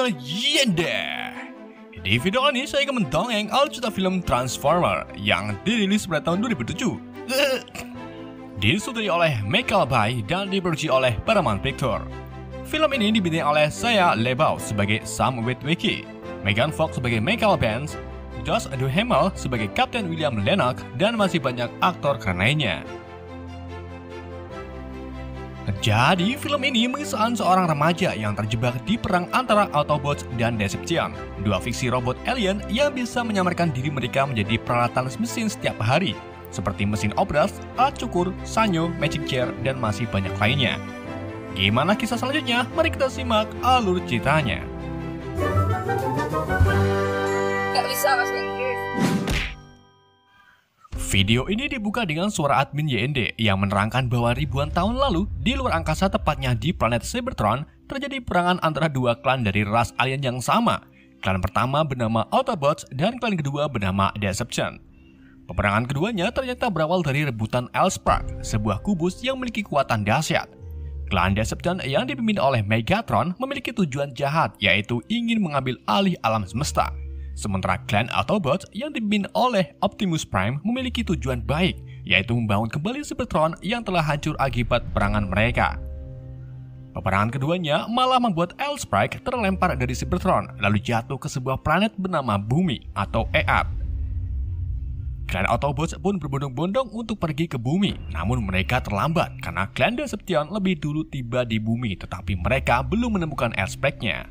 channel Yende. Di video ini saya akan mendongeng alur cerita film Transformer yang dirilis pada tahun 2007. Disutradari oleh Michael Bay dan diproduksi oleh Paramount Pictures. Film ini dibintangi oleh Shia LaBeouf sebagai Sam Witwicky, Megan Fox sebagai Michael Benz, Josh Duhamel sebagai Kapten William Lennox, dan masih banyak aktor keren lainnya. Jadi, film ini mengisahkan seorang remaja yang terjebak di perang antara Autobots dan Decepticons, dua fiksi robot alien yang bisa menyamarkan diri mereka menjadi peralatan mesin setiap hari, seperti mesin obras, alat cukur, sanyo, magic chair, dan masih banyak lainnya. Gimana kisah selanjutnya? Mari kita simak alur ceritanya. Gak bisa bahasa Inggris. Video ini dibuka dengan suara admin YND yang menerangkan bahwa ribuan tahun lalu, di luar angkasa tepatnya di planet Cybertron, terjadi perangan antara dua klan dari ras alien yang sama. Klan pertama bernama Autobots dan klan kedua bernama Decepticons. Peperangan keduanya ternyata berawal dari rebutan L-Spark, sebuah kubus yang memiliki kekuatan dahsyat. Klan Decepticons yang dipimpin oleh Megatron memiliki tujuan jahat, yaitu ingin mengambil alih alam semesta. Sementara klan Autobots yang dipimpin oleh Optimus Prime memiliki tujuan baik, yaitu membangun kembali Cybertron yang telah hancur akibat perangan mereka. Peperangan keduanya malah membuat L-Spark terlempar dari Cybertron lalu jatuh ke sebuah planet bernama Bumi atau Earth. Klan Autobots pun berbondong-bondong untuk pergi ke bumi, namun mereka terlambat karena klan Decepticons lebih dulu tiba di bumi, tetapi mereka belum menemukan L-Spark-nya.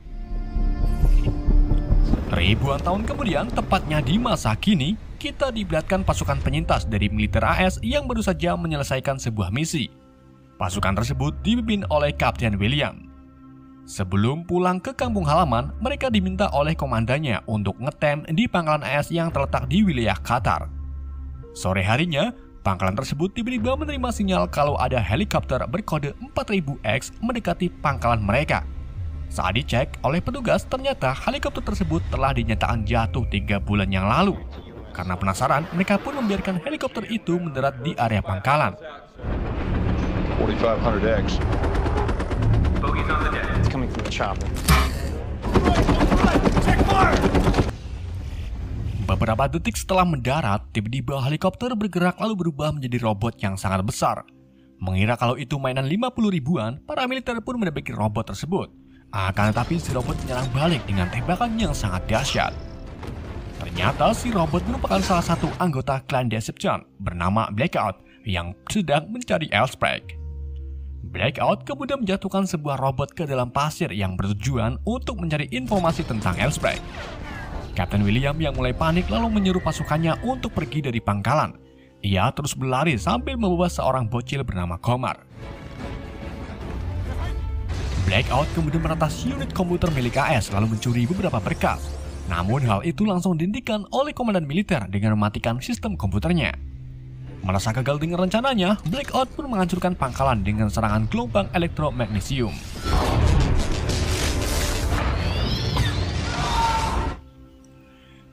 Ribuan tahun kemudian, tepatnya di masa kini, kita diperlihatkan pasukan penyintas dari militer AS yang baru saja menyelesaikan sebuah misi. Pasukan tersebut dipimpin oleh Kapten William. Sebelum pulang ke kampung halaman, mereka diminta oleh komandannya untuk ngetem di pangkalan AS yang terletak di wilayah Qatar. Sore harinya, pangkalan tersebut tiba-tiba menerima sinyal kalau ada helikopter berkode 4000X mendekati pangkalan mereka. Saat dicek oleh petugas, ternyata helikopter tersebut telah dinyatakan jatuh 3 bulan yang lalu. Karena penasaran, mereka pun membiarkan helikopter itu mendarat di area pangkalan. 4500X. It's coming from the chopper. Beberapa detik setelah mendarat, tiba-tiba helikopter bergerak lalu berubah menjadi robot yang sangat besar. Mengira kalau itu mainan 50 ribuan, para militer pun mendapati robot tersebut. Akan tetapi si robot menyerang balik dengan tembakan yang sangat dahsyat. Ternyata si robot merupakan salah satu anggota klan Decepticons bernama Blackout yang sedang mencari L-Spark. Blackout kemudian menjatuhkan sebuah robot ke dalam pasir yang bertujuan untuk mencari informasi tentang L-Spark. Kapten William yang mulai panik lalu menyuruh pasukannya untuk pergi dari pangkalan. Ia terus berlari sambil membawa seorang bocil bernama Komar. Blackout kemudian meretas unit komputer milik AS lalu mencuri beberapa berkas. Namun hal itu langsung dihentikan oleh komandan militer dengan mematikan sistem komputernya. Merasa gagal dengan rencananya, Blackout pun menghancurkan pangkalan dengan serangan gelombang elektromagnesium.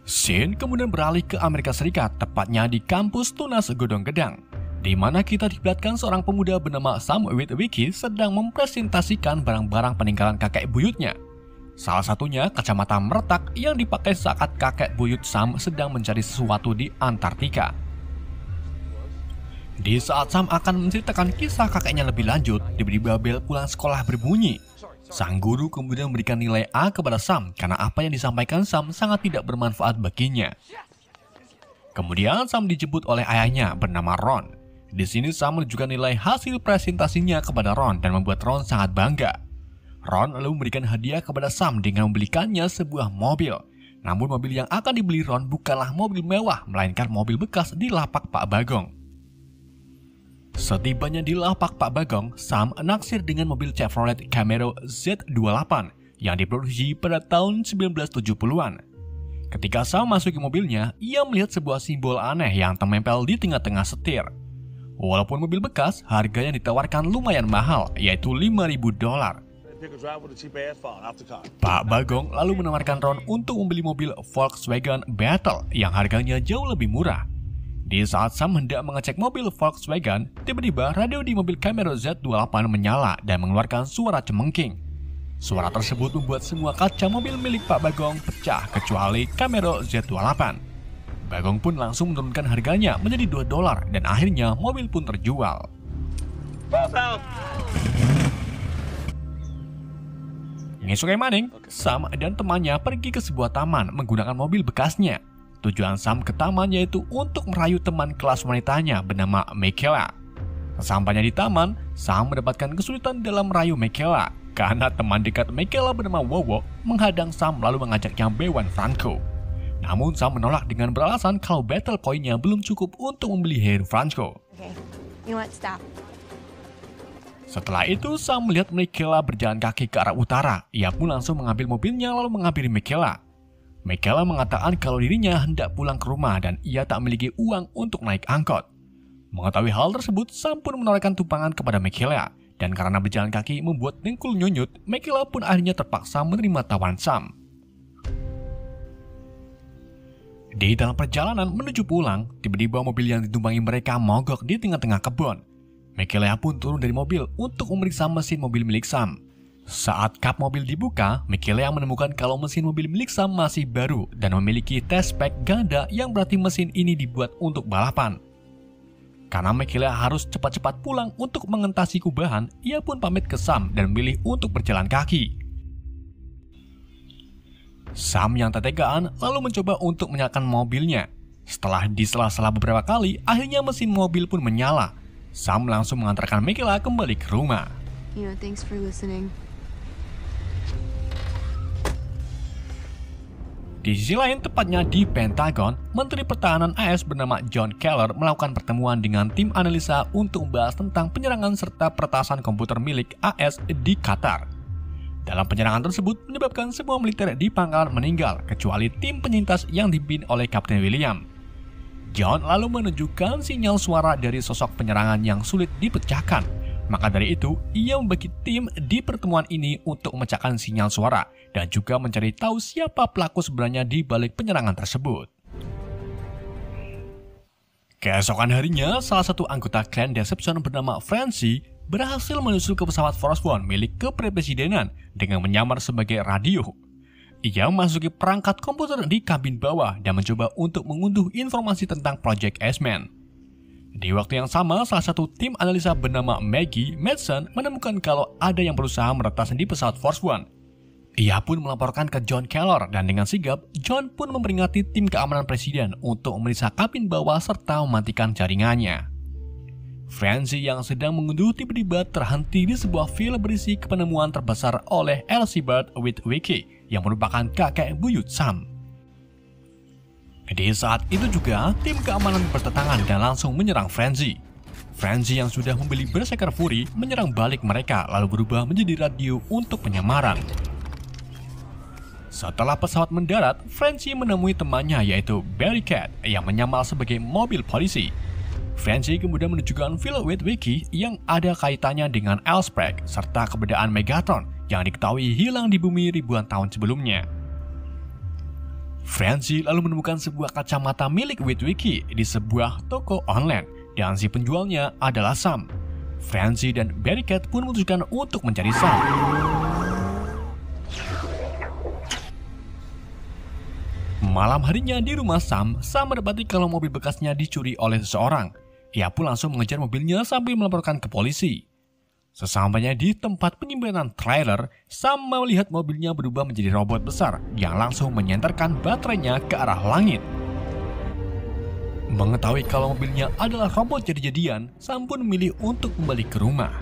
Scene kemudian beralih ke Amerika Serikat, tepatnya di kampus Tunas Godong Gedang, di mana kita diperlihatkan seorang pemuda bernama Sam Witwicky sedang mempresentasikan barang-barang peninggalan kakek buyutnya. Salah satunya kacamata meretak yang dipakai saat kakek buyut Sam sedang mencari sesuatu di Antartika. Di saat Sam akan menceritakan kisah kakeknya lebih lanjut, tiba-tiba bel pulang sekolah berbunyi. Sang guru kemudian memberikan nilai A kepada Sam karena apa yang disampaikan Sam sangat tidak bermanfaat baginya. Kemudian Sam dijemput oleh ayahnya bernama Ron. Di sini Sam menunjukkan nilai hasil presentasinya kepada Ron dan membuat Ron sangat bangga. Ron lalu memberikan hadiah kepada Sam dengan membelikannya sebuah mobil. Namun mobil yang akan dibeli Ron bukanlah mobil mewah, melainkan mobil bekas di lapak Pak Bagong. Setibanya di lapak Pak Bagong, Sam naksir dengan mobil Chevrolet Camaro Z28 yang diproduksi pada tahun 1970-an. Ketika Sam masuk ke mobilnya, ia melihat sebuah simbol aneh yang terempel di tengah-tengah setir. Walaupun mobil bekas, harganya ditawarkan lumayan mahal, yaitu $5.000. Pak Bagong lalu menawarkan Ron untuk membeli mobil Volkswagen Beetle yang harganya jauh lebih murah. Di saat Sam hendak mengecek mobil Volkswagen, tiba-tiba radio di mobil Camaro Z28 menyala dan mengeluarkan suara cemengking. Suara tersebut membuat semua kaca mobil milik Pak Bagong pecah kecuali Camaro Z28. Bagong pun langsung menurunkan harganya menjadi $2 dan akhirnya mobil pun terjual. Ngesokai maning, Sam dan temannya pergi ke sebuah taman menggunakan mobil bekasnya. Tujuan Sam ke taman yaitu untuk merayu teman kelas wanitanya bernama Michaela. Sesampainya di taman, Sam mendapatkan kesulitan dalam merayu Michaela karena teman dekat Michaela bernama Wowo menghadang Sam lalu mengajaknya bewan Franco. Namun Sam menolak dengan beralasan kalau battle point-nya belum cukup untuk membeli Hero Franco. Okay. You know what? Stop. Setelah itu, Sam melihat Michaela berjalan kaki ke arah utara. Ia pun langsung mengambil mobilnya lalu menghampiri Michaela. Michaela mengatakan kalau dirinya hendak pulang ke rumah dan ia tak memiliki uang untuk naik angkot. Mengetahui hal tersebut, Sam pun menawarkan tumpangan kepada Michaela. Dan karena berjalan kaki membuat dengkul nyunyut, Michaela pun akhirnya terpaksa menerima tawaran Sam. Di dalam perjalanan menuju pulang, tiba-tiba mobil yang ditumpangi mereka mogok di tengah-tengah kebun. Michaela pun turun dari mobil untuk memeriksa mesin mobil milik Sam. Saat kap mobil dibuka, Michaela menemukan kalau mesin mobil milik Sam masih baru dan memiliki test pack ganda yang berarti mesin ini dibuat untuk balapan. Karena Michaela harus cepat-cepat pulang untuk mengentasi kubahan, ia pun pamit ke Sam dan memilih untuk berjalan kaki. Sam yang tak tegaan lalu mencoba untuk menyalakan mobilnya. Setelah disela-sela beberapa kali, akhirnya mesin mobil pun menyala. Sam langsung mengantarkan Michaela kembali ke rumah. Thanks for listening. Di sisi lain, tepatnya di Pentagon, Menteri Pertahanan AS bernama John Keller melakukan pertemuan dengan tim analisa untuk membahas tentang penyerangan serta peretasan komputer milik AS di Qatar. Dalam penyerangan tersebut menyebabkan semua militer di pangkalan meninggal, kecuali tim penyintas yang dipimpin oleh Kapten William. John lalu menunjukkan sinyal suara dari sosok penyerangan yang sulit dipecahkan. Maka dari itu, ia membagi tim di pertemuan ini untuk memecahkan sinyal suara dan juga mencari tahu siapa pelaku sebenarnya di balik penyerangan tersebut. Keesokan harinya, salah satu anggota klan Deception bernama Francie berhasil menyusul ke pesawat Force One milik kepresidenan dengan menyamar sebagai radio. Ia memasuki perangkat komputer di kabin bawah dan mencoba untuk mengunduh informasi tentang Project Iceman. Di waktu yang sama, salah satu tim analisa bernama Maggie Madsen menemukan kalau ada yang berusaha meretas di pesawat Force One. Ia pun melaporkan ke John Keller dan dengan sigap, John pun memperingati tim keamanan presiden untuk memeriksa kabin bawah serta mematikan jaringannya. Francie yang sedang mengunduh tiba-tiba terhenti di sebuah file berisi penemuan terbesar oleh Elizabeth Witwicky yang merupakan kakek buyut Sam. Di saat itu juga, tim keamanan berdatangan dan langsung menyerang Francie. Francie yang sudah membeli Berserker Fury menyerang balik mereka lalu berubah menjadi radio untuk penyamaran. Setelah pesawat mendarat, Francie menemui temannya yaitu Barricade yang menyamar sebagai mobil polisi. Francie kemudian menunjukkan file Witwicky yang ada kaitannya dengan Elsprek serta keberadaan Megatron yang diketahui hilang di bumi ribuan tahun sebelumnya. Francie lalu menemukan sebuah kacamata milik Witwicky di sebuah toko online dan si penjualnya adalah Sam. Francie dan Barricade pun memutuskan untuk mencari Sam. Malam harinya di rumah Sam mendapati kalau mobil bekasnya dicuri oleh seseorang. Ia pun langsung mengejar mobilnya sambil melaporkan ke polisi. Sesampainya di tempat penyimpanan trailer, Sam melihat mobilnya berubah menjadi robot besar yang langsung menyenterkan baterainya ke arah langit. Mengetahui kalau mobilnya adalah robot jadi-jadian, Sam pun memilih untuk kembali ke rumah.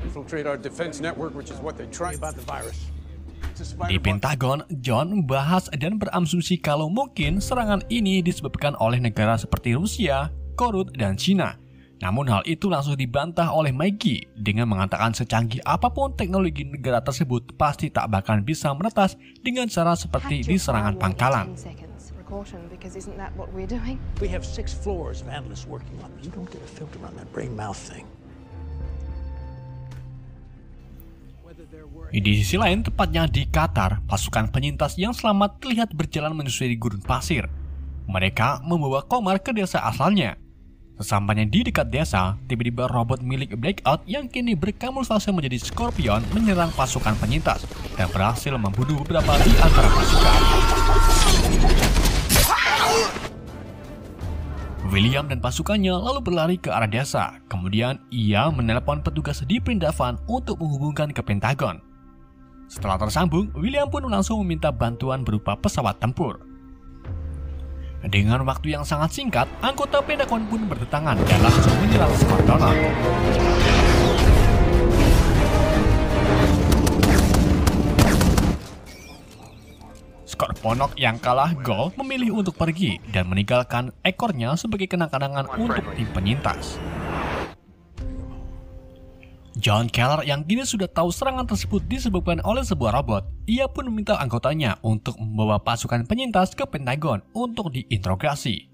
Di Pentagon, John membahas dan berasumsi kalau mungkin serangan ini disebabkan oleh negara seperti Rusia, Korut, dan Cina. Namun hal itu langsung dibantah oleh Maggie dengan mengatakan secanggih apapun teknologi negara tersebut pasti tak bakal bisa meretas dengan cara seperti di serangan pangkalan. Di sisi lain, tepatnya di Qatar, pasukan penyintas yang selamat terlihat berjalan menyusuri gurun pasir. Mereka membawa Komar ke desa asalnya. Sesampainya di dekat desa, tiba-tiba robot milik Blackout yang kini berkamuflase menjadi Scorpion menyerang pasukan penyintas dan berhasil membunuh beberapa di antara pasukan. William dan pasukannya lalu berlari ke arah desa. Kemudian ia menelepon petugas di Perindavan untuk menghubungkan ke Pentagon. Setelah tersambung, William pun langsung meminta bantuan berupa pesawat tempur. Dengan waktu yang sangat singkat, anggota Pentagon pun berdatangan dan langsung menyerang Scorponok. Scorponok yang kalah gol memilih untuk pergi dan meninggalkan ekornya sebagai kenang-kenangan untuk tim penyintas. John Keller yang kini sudah tahu serangan tersebut disebabkan oleh sebuah robot, ia pun meminta anggotanya untuk membawa pasukan penyintas ke Pentagon untuk diinterogasi.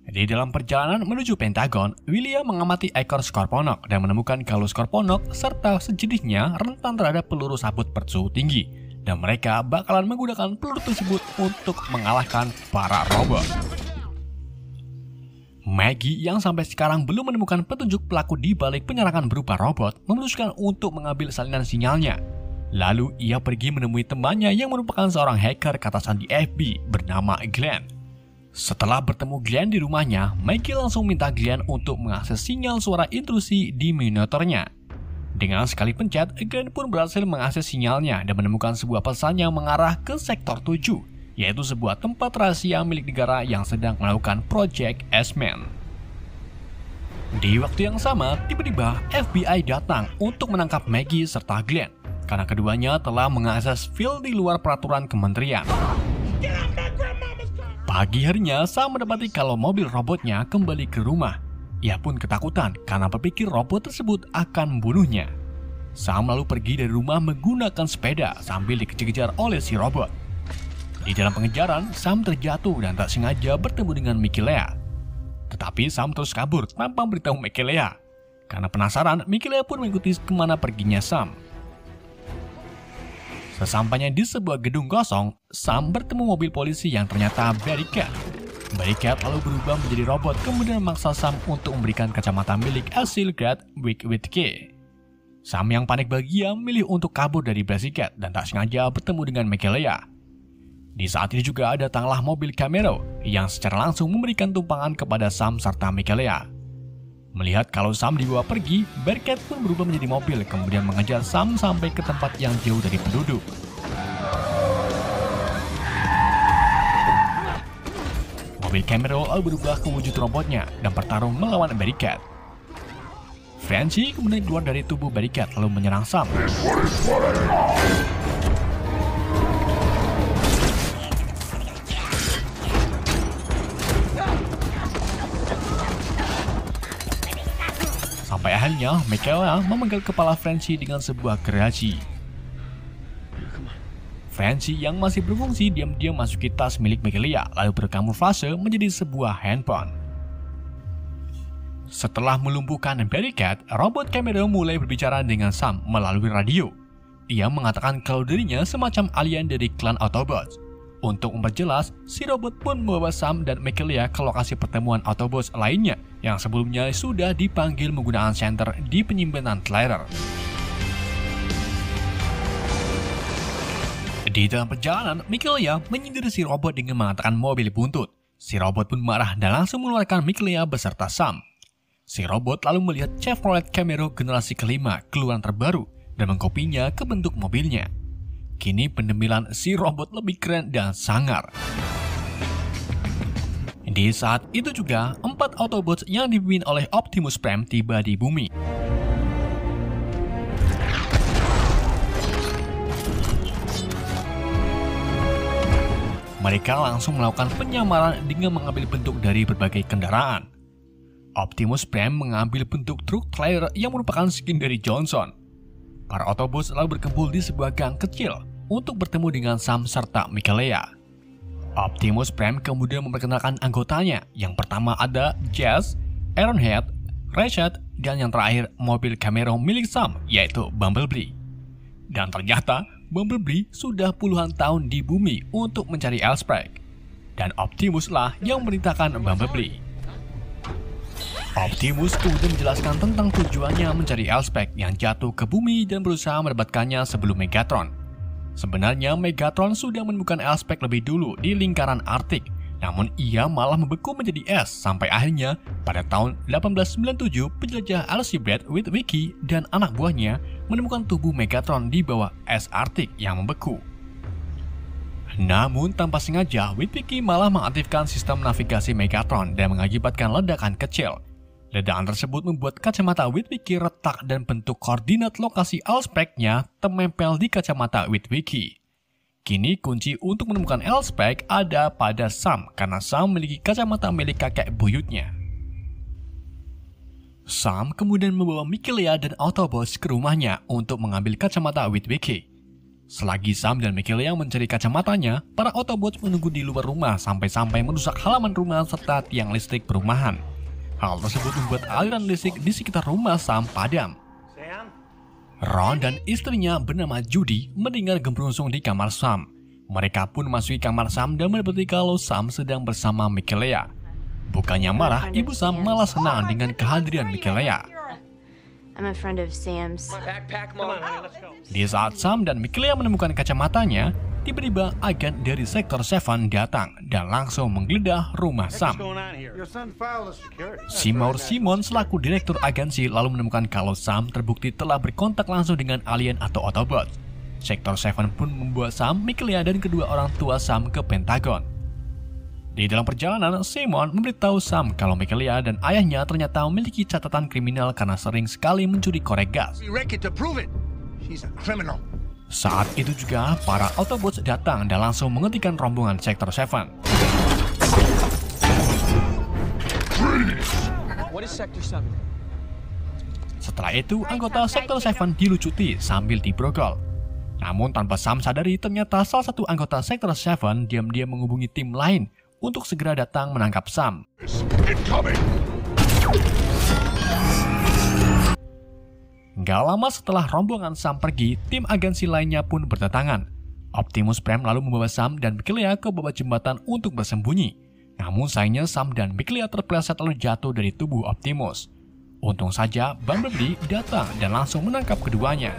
Di dalam perjalanan menuju Pentagon, William mengamati ekor Scorponok dan menemukan kalau Scorponok serta sejenisnya rentan terhadap peluru sabut bersuhu tinggi, dan mereka bakalan menggunakan peluru tersebut untuk mengalahkan para robot. Maggie yang sampai sekarang belum menemukan petunjuk pelaku di balik penyerangan berupa robot memutuskan untuk mengambil salinan sinyalnya. Lalu ia pergi menemui temannya yang merupakan seorang hacker katasan di FBI bernama Glenn. Setelah bertemu Glenn di rumahnya, Maggie langsung minta Glenn untuk mengakses sinyal suara intrusi di monitornya. Dengan sekali pencet, Glenn pun berhasil mengakses sinyalnya dan menemukan sebuah pesan yang mengarah ke sektor 7. Yaitu sebuah tempat rahasia milik negara yang sedang melakukan Project S-Man. Di waktu yang sama, tiba-tiba FBI datang untuk menangkap Maggie serta Glenn karena keduanya telah mengakses file di luar peraturan kementerian. Pagi harinya, Sam mendapati kalau mobil robotnya kembali ke rumah. Ia pun ketakutan karena berpikir robot tersebut akan membunuhnya. Sam lalu pergi dari rumah menggunakan sepeda sambil dikejar-kejar oleh si robot. Di dalam pengejaran, Sam terjatuh dan tak sengaja bertemu dengan Mikilea. Tetapi Sam terus kabur tanpa memberitahu Mikilea. Karena penasaran, Mikilea pun mengikuti kemana perginya Sam. Sesampainya di sebuah gedung kosong, Sam bertemu mobil polisi yang ternyata Barricade. Barricade lalu berubah menjadi robot kemudian memaksa Sam untuk memberikan kacamata milik Asylgrad Witwicky. Sam yang panik bahagia memilih untuk kabur dari Barricade dan tak sengaja bertemu dengan Mikilea. Di saat ini juga datanglah mobil Camaro yang secara langsung memberikan tumpangan kepada Sam serta Mikilea. Melihat kalau Sam dibawa pergi, Barricade pun berubah menjadi mobil kemudian mengejar Sam sampai ke tempat yang jauh dari penduduk. Mobil Camaro lalu berubah ke wujud robotnya dan bertarung melawan Barricade. Francie kemudian keluar dari tubuh Barricade lalu menyerang Sam. Sampai akhirnya, Mikilea memenggal kepala Francie dengan sebuah gergaji. Francie yang masih berfungsi diam-diam masuki tas milik Mikilea lalu berkamuflase menjadi sebuah handphone. Setelah melumpuhkan Barricade, robot Camaro mulai berbicara dengan Sam melalui radio. Ia mengatakan kalau dirinya semacam alien dari klan Autobots. Untuk memperjelas, si robot pun membawa Sam dan Mikilea ke lokasi pertemuan Autobots lainnya yang sebelumnya sudah dipanggil menggunakan senter di penyimpanan trailer. Di dalam perjalanan, Mikilea menyindir si robot dengan mengatakan mobil buntut. Si robot pun marah dan langsung mengeluarkan Mikilea beserta Sam. Si robot lalu melihat Chevrolet Camaro generasi kelima keluaran terbaru dan mengkopinya ke bentuk mobilnya. Kini penampilan si robot lebih keren dan sangar. Di saat itu juga, 4 Autobots yang dipimpin oleh Optimus Prime tiba di bumi. Mereka langsung melakukan penyamaran dengan mengambil bentuk dari berbagai kendaraan. Optimus Prime mengambil bentuk truk trailer yang merupakan skin dari Johnson. Para Autobots lalu berkumpul di sebuah gang kecil untuk bertemu dengan Sam serta Mikilea. Optimus Prime kemudian memperkenalkan anggotanya. Yang pertama ada Jazz, Ironhead, Ratchet, dan yang terakhir mobil Camaro milik Sam yaitu Bumblebee. Dan ternyata Bumblebee sudah puluhan tahun di bumi untuk mencari L-Spec. Dan Optimus lah yang memerintahkan Bumblebee. Optimus kemudian menjelaskan tentang tujuannya mencari Elspeth yang jatuh ke bumi dan berusaha mendapatkannya sebelum Megatron. Sebenarnya Megatron sudah menemukan Elspeth lebih dulu di lingkaran Arktik, namun ia malah membeku menjadi es sampai akhirnya pada tahun 1897 penjelajah Alcibiades Witwicky dan anak buahnya menemukan tubuh Megatron di bawah es Arktik yang membeku. Namun tanpa sengaja Witwicky malah mengaktifkan sistem navigasi Megatron dan mengakibatkan ledakan kecil. Ledakan tersebut membuat kacamata Witwicky retak dan bentuk koordinat lokasi Elspeth-nya terempel di kacamata Witwicky. Kini kunci untuk menemukan Elspeth ada pada Sam karena Sam memiliki kacamata milik kakek buyutnya. Sam kemudian membawa Mikhaila dan Autobots ke rumahnya untuk mengambil kacamata Witwicky. Selagi Sam dan Mikhaila mencari kacamatanya, para Autobots menunggu di luar rumah sampai-sampai merusak halaman rumah serta tiang listrik perumahan. Hal tersebut membuat aliran listrik di sekitar rumah Sam padam. Ron dan istrinya bernama Judy mendengar gemerungsung di kamar Sam. Mereka pun memasuki kamar Sam dan mendapati kalau Sam sedang bersama Mikhaila. Bukannya marah, ibu Sam malah senang dengan kehadiran Mikhaila. I'm a friend of Sam's. Di saat Sam dan Mikhaila menemukan kacamatanya, tiba-tiba agen dari Sektor 7 datang dan langsung menggeledah rumah Sam. Seymour Simon selaku direktur agensi lalu menemukan kalau Sam terbukti telah berkontak langsung dengan alien atau Autobots. Sektor 7 pun membawa Sam, Mikhaila dan kedua orang tua Sam ke Pentagon. Di dalam perjalanan, Simon memberitahu Sam kalau Mikhaila dan ayahnya ternyata memiliki catatan kriminal karena sering sekali mencuri korek gas. Saat itu juga, para Autobots datang dan langsung menghentikan rombongan Sektor 7. Setelah itu, anggota Sektor 7 dilucuti sambil dibrogol. Namun tanpa Sam sadari, ternyata salah satu anggota Sektor 7 diam-diam menghubungi tim lain untuk segera datang menangkap Sam. Gak lama setelah rombongan Sam pergi, tim agensi lainnya pun berdatangan. Optimus Prime lalu membawa Sam dan Mikhaila ke bawah jembatan untuk bersembunyi. Namun sayangnya Sam dan Mikhaila terpeleset lalu jatuh dari tubuh Optimus. Untung saja Bumblebee datang dan langsung menangkap keduanya.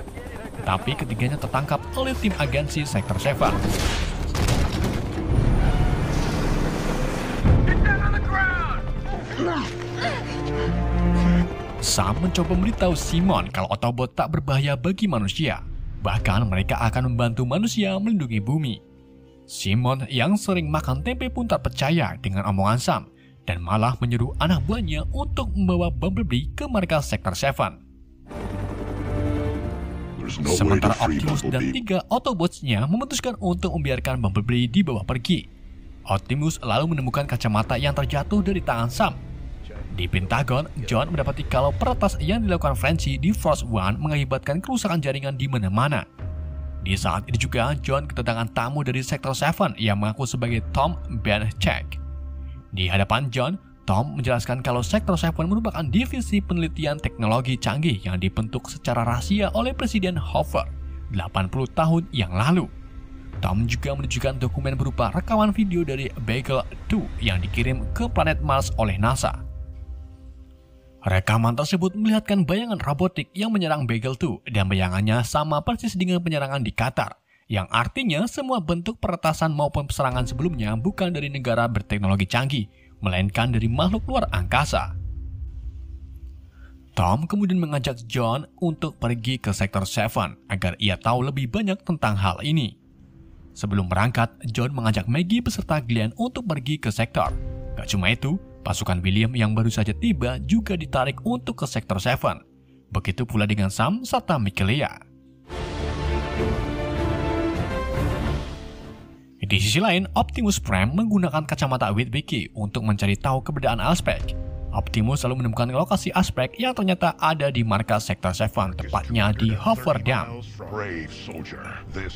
Tapi ketiganya tertangkap oleh tim agensi Sektor 7. Sam mencoba memberitahu Simon kalau Autobot tak berbahaya bagi manusia. Bahkan mereka akan membantu manusia melindungi bumi. Simon yang sering makan tempe pun tak percaya dengan omongan Sam dan malah menyuruh anak buahnya untuk membawa Bumblebee ke markas Sektor 7. Sementara Optimus dan 3 Autobots-nya memutuskan untuk membiarkan Bumblebee dibawa pergi. Optimus lalu menemukan kacamata yang terjatuh dari tangan Sam. Di Pentagon, John mendapati kalau peretas yang dilakukan Frenchie di Force One mengakibatkan kerusakan jaringan di mana-mana. Di saat itu juga, John kedatangan tamu dari Sektor 7 yang mengaku sebagai Tom Benchek. Di hadapan John, Tom menjelaskan kalau Sektor 7 merupakan divisi penelitian teknologi canggih yang dibentuk secara rahasia oleh Presiden Hoover 80 tahun yang lalu. Tom juga menunjukkan dokumen berupa rekaman video dari Beagle 2 yang dikirim ke planet Mars oleh NASA. Rekaman tersebut melihatkan bayangan robotik yang menyerang Beagle 2 dan bayangannya sama persis dengan penyerangan di Qatar, yang artinya semua bentuk peretasan maupun serangan sebelumnya bukan dari negara berteknologi canggih, melainkan dari makhluk luar angkasa. Tom kemudian mengajak John untuk pergi ke Sektor 7 agar ia tahu lebih banyak tentang hal ini. Sebelum berangkat, John mengajak Maggie beserta Glenn untuk pergi ke sektor. Gak cuma itu, pasukan William yang baru saja tiba juga ditarik untuk ke Sektor 7. Begitu pula dengan Sam serta Mikhaila. Di sisi lain, Optimus Prime menggunakan kacamata Witwicky untuk mencari tahu keberadaan Elspeth. Optimus lalu menemukan lokasi Elspeth yang ternyata ada di markas Sektor 7, tepatnya di Hoover Dam.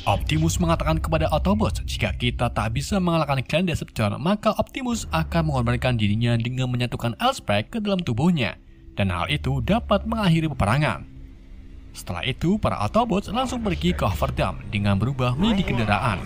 Optimus mengatakan kepada Autobots, jika kita tak bisa mengalahkan Clan Decepticon, maka Optimus akan mengorbankan dirinya dengan menyatukan Elspeth ke dalam tubuhnya, dan hal itu dapat mengakhiri peperangan. Setelah itu, para Autobots langsung pergi ke Hoover Dam dengan berubah menjadi kendaraan.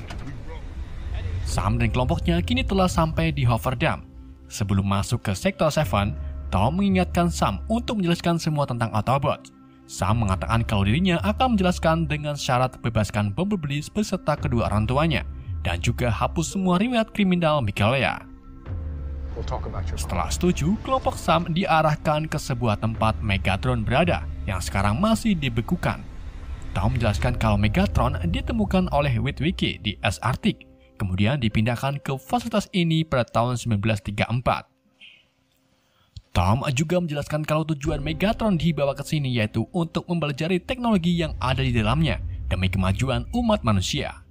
Sam dan kelompoknya kini telah sampai di Hoover Dam. Sebelum masuk ke Sektor 7, Tom mengingatkan Sam untuk menjelaskan semua tentang Autobots. Sam mengatakan kalau dirinya akan menjelaskan dengan syarat bebaskan Bumblebee beserta kedua orang tuanya, dan juga hapus semua riwayat kriminal Mikaela. Setelah setuju, kelompok Sam diarahkan ke sebuah tempat Megatron berada yang sekarang masih dibekukan. Tom menjelaskan kalau Megatron ditemukan oleh Witwicky di es Arktik, kemudian dipindahkan ke fasilitas ini pada tahun 1934. Tom juga menjelaskan kalau tujuan Megatron dibawa ke sini yaitu untuk mempelajari teknologi yang ada di dalamnya demi kemajuan umat manusia.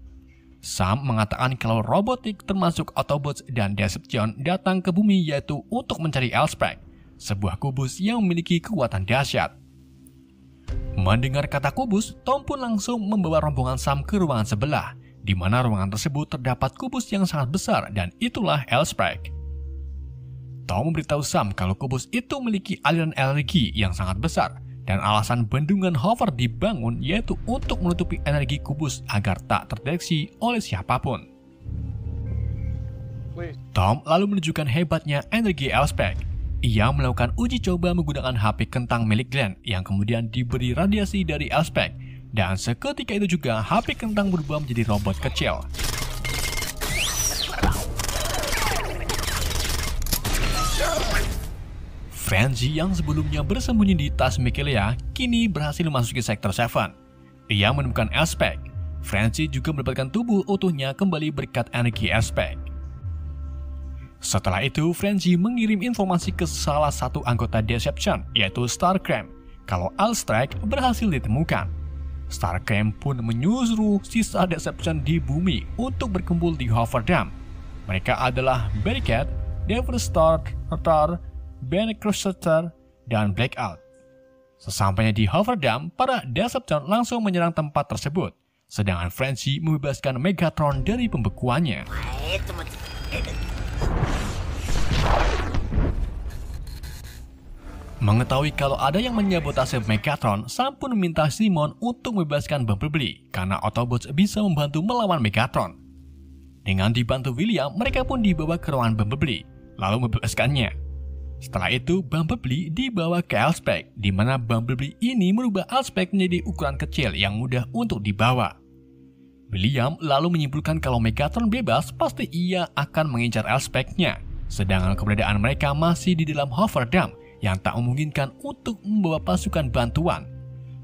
Sam mengatakan kalau robotik termasuk Autobots dan Decepticon datang ke bumi yaitu untuk mencari Elspeth, sebuah kubus yang memiliki kekuatan dahsyat. Mendengar kata kubus, Tom pun langsung membawa rombongan Sam ke ruangan sebelah, di mana ruangan tersebut terdapat kubus yang sangat besar dan itulah Elspeth. Tom memberitahu Sam kalau kubus itu memiliki aliran energi yang sangat besar dan alasan bendungan hover dibangun yaitu untuk menutupi energi kubus agar tak terdeteksi oleh siapapun. Tom lalu menunjukkan hebatnya energi Elspeth. Ia melakukan uji coba menggunakan HP kentang milik Glenn yang kemudian diberi radiasi dari Elspeth, dan seketika itu juga HP kentang berubah menjadi robot kecil. Frenzy yang sebelumnya bersembunyi di tas Mikaela kini berhasil memasuki sektor 7. Ia menemukan Elspeth. Frenzy juga mendapatkan tubuh utuhnya kembali berkat energi Elspeth. Setelah itu, Frenzy mengirim informasi ke salah satu anggota Decepticon, yaitu Starscream, kalau Elspeth berhasil ditemukan. Starscream pun menyuruh sisa Decepticon di bumi untuk berkumpul di Hoover Dam. Mereka adalah Barricade, Devastator, Ben Crusader, dan Blackout. Sesampainya di Hoover Dam, para Decepticon langsung menyerang tempat tersebut, sedangkan Frenzy membebaskan Megatron dari pembekuannya. Mengetahui kalau ada yang menyabotase Megatron, Sam pun meminta Simon untuk membebaskan Bumblebee karena Autobots bisa membantu melawan Megatron. Dengan dibantu William, mereka pun dibawa ke ruangan Bumblebee, lalu membebaskannya. Setelah itu, Bumblebee dibawa ke Elspeth, di mana Bumblebee ini merubah Elspeth menjadi ukuran kecil yang mudah untuk dibawa. William lalu menyimpulkan kalau Megatron bebas, pasti ia akan mengincar Elspeth-nya, sedangkan keberadaan mereka masih di dalam Hoover Dam yang tak memungkinkan untuk membawa pasukan bantuan.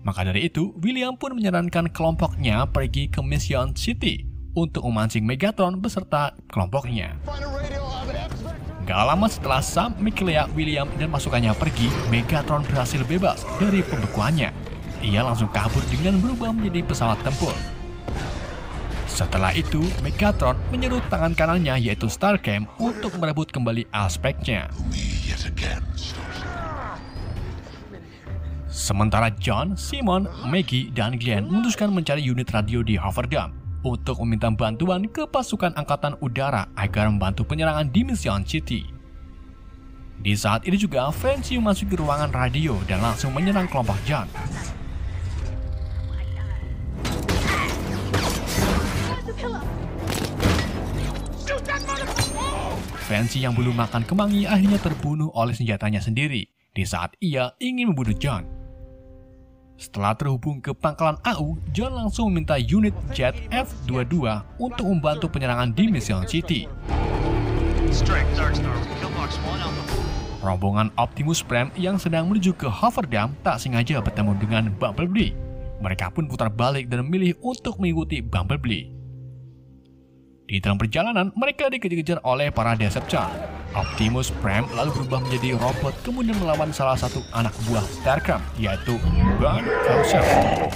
Maka dari itu, William pun menyarankan kelompoknya pergi ke Mission City untuk memancing Megatron beserta kelompoknya. Gak lama setelah Sam, Mikaela, William, dan pasukannya pergi, Megatron berhasil bebas dari pembekuannya. Ia langsung kabur dengan berubah menjadi pesawat tempur. Setelah itu, Megatron menyerut tangan kanannya yaitu Starscream untuk merebut kembali Elspeth-nya. Sementara John, Simon, Maggie, dan Glenn memutuskan mencari unit radio di Hoover Dam untuk meminta bantuan ke pasukan angkatan udara agar membantu penyerangan di Mission City. Di saat itu juga, Frenzy memasuki ruangan radio dan langsung menyerang kelompok John. Frenzy yang belum makan kemangi akhirnya terbunuh oleh senjatanya sendiri di saat ia ingin membunuh John. Setelah terhubung ke pangkalan AU, John langsung meminta unit jet F-22 untuk membantu penyerangan di Mission City. Rombongan Optimus Prime yang sedang menuju ke Hoover Dam tak sengaja bertemu dengan Bumblebee. Mereka pun putar balik dan memilih untuk mengikuti Bumblebee. Di dalam perjalanan, mereka dikejar-kejar oleh para Decepticon. Optimus Prime lalu berubah menjadi robot kemudian melawan salah satu anak buah Starscream, yaitu Ben Crusader.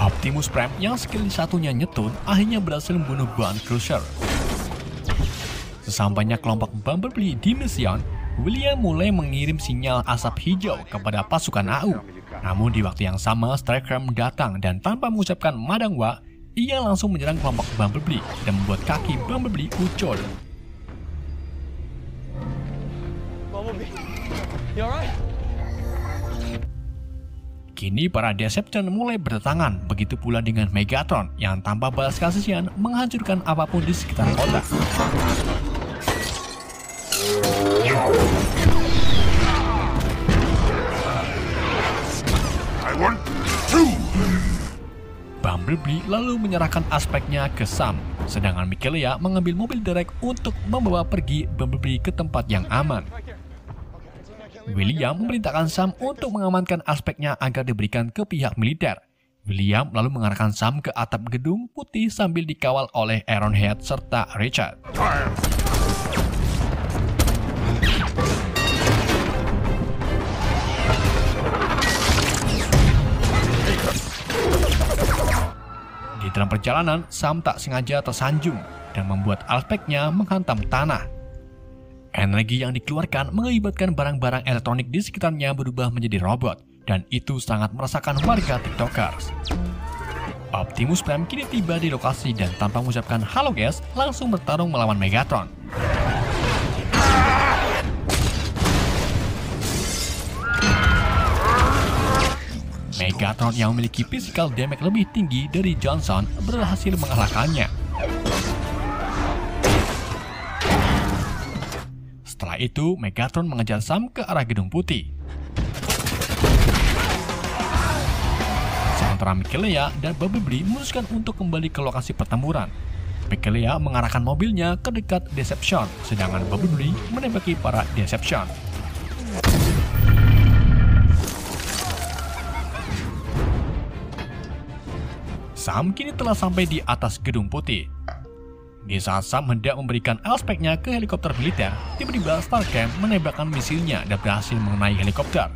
Optimus Prime yang skill satunya nyetun akhirnya berhasil membunuh Ben Crusader. Sesampainya kelompok Bumblebee di Mission, William mulai mengirim sinyal asap hijau kepada pasukan AU. Namun di waktu yang sama, Starscream datang dan tanpa mengucapkan madangwa, ia langsung menyerang kelompok Bumblebee dan membuat kaki Bumblebee ucul. Kini para Decepticon mulai berdatangan, begitu pula dengan Megatron yang tanpa balas kasihan menghancurkan apapun di sekitar kota. Bumblebee lalu menyerahkan aspeknya ke Sam, sedangkan Michelea mengambil mobil derek untuk membawa pergi Bumblebee ke tempat yang aman. William memerintahkan Sam untuk mengamankan aspeknya agar diberikan ke pihak militer. William lalu mengarahkan Sam ke atap gedung putih sambil dikawal oleh Ironhead serta Richard. Di dalam perjalanan, Sam tak sengaja tersanjung dan membuat aspeknya menghantam tanah. Energi yang dikeluarkan mengakibatkan barang-barang elektronik di sekitarnya berubah menjadi robot, dan itu sangat merasakan warga TikTokers. Optimus Prime kini tiba di lokasi dan tanpa mengucapkan halo guys, langsung bertarung melawan Megatron. Megatron yang memiliki physical damage lebih tinggi dari Johnson berhasil mengalahkannya. Setelah itu, Megatron mengejar Sam ke arah gedung putih. Sementara Michelea dan Bumblebee memutuskan untuk kembali ke lokasi pertempuran. Michelea mengarahkan mobilnya ke dekat Deception, sedangkan Bumblebee menembaki para Deception. Sam kini telah sampai di atas gedung putih. Di saat Sam hendak memberikan aspeknya ke helikopter militer, tiba-tiba Starscream menembakkan misilnya dan berhasil mengenai helikopter.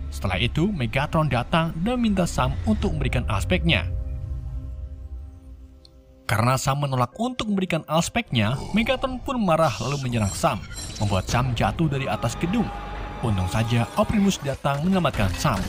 Setelah itu, Megatron datang dan minta Sam untuk memberikan aspeknya. Karena Sam menolak untuk memberikan aspeknya, Megatron pun marah lalu menyerang Sam, membuat Sam jatuh dari atas gedung. Untung saja Optimus datang menyelamatkan Sam.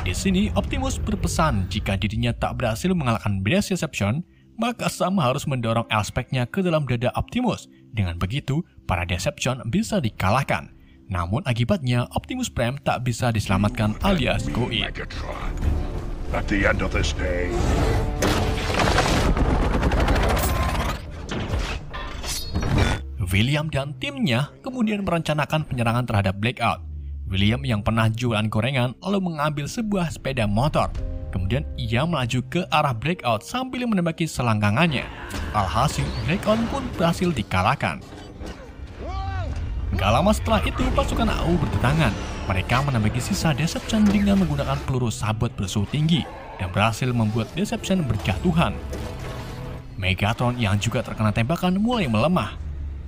Di sini, Optimus berpesan jika dirinya tak berhasil mengalahkan Deception, maka Sam harus mendorong aspeknya ke dalam dada Optimus. Dengan begitu, para Deception bisa dikalahkan. Namun akibatnya, Optimus Prime tak bisa diselamatkan alias go in. At the end of this day, William dan timnya kemudian merencanakan penyerangan terhadap Blackout. William yang pernah jualan gorengan lalu mengambil sebuah sepeda motor. Kemudian ia melaju ke arah Blackout sambil menembaki selangkangannya. Alhasil, Blackout pun berhasil dikalahkan. Gak lama setelah itu, pasukan AU berdatangan. Mereka menembaki sisa Deception dengan menggunakan peluru sabot bersuhu tinggi dan berhasil membuat Deception berjatuhan. Megatron yang juga terkena tembakan mulai melemah.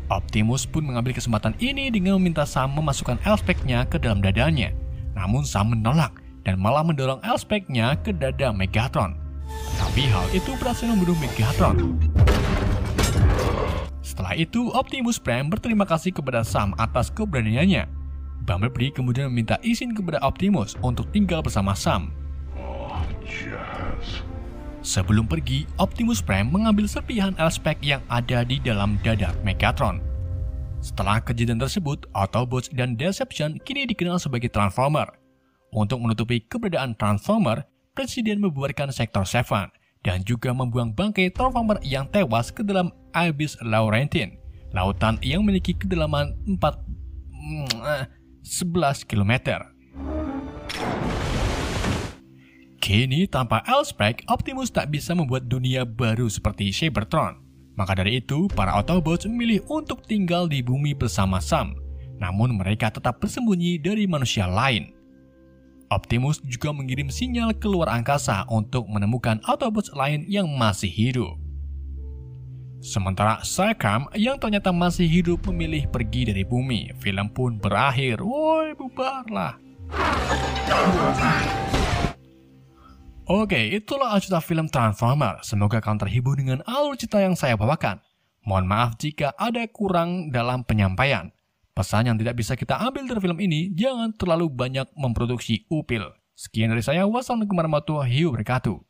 Optimus pun mengambil kesempatan ini dengan meminta Sam memasukkan aspeknya ke dalam dadanya. Namun Sam menolak dan malah mendorong aspeknya ke dada Megatron. Tapi hal itu berhasil membunuh Megatron. Setelah itu, Optimus Prime berterima kasih kepada Sam atas keberaniannya. Bumblebee kemudian meminta izin kepada Optimus untuk tinggal bersama Sam. Sebelum pergi, Optimus Prime mengambil serpihan aspek yang ada di dalam dada Megatron. Setelah kejadian tersebut, Autobots dan Deception kini dikenal sebagai Transformer. Untuk menutupi keberadaan Transformer, Presiden membubarkan Sektor 7 dan juga membuang bangkai Transformer yang tewas ke dalam Abyss Laurentine, lautan yang memiliki kedalaman 11 km. Kini tanpa Aspect, Optimus tak bisa membuat dunia baru seperti Cybertron. Maka dari itu, para Autobots memilih untuk tinggal di bumi bersama Sam. Namun mereka tetap bersembunyi dari manusia lain. Optimus juga mengirim sinyal ke luar angkasa untuk menemukan Autobots lain yang masih hidup. Sementara Starscream yang ternyata masih hidup memilih pergi dari bumi. Film pun berakhir. Woi, bubarlah. Oke, itulah alur cerita film Transformer. Semoga kalian terhibur dengan alur cerita yang saya bawakan. Mohon maaf jika ada kurang dalam penyampaian. Pesan yang tidak bisa kita ambil dari film ini, jangan terlalu banyak memproduksi upil. Sekian dari saya, wassalamualaikum warahmatullahi wabarakatuh.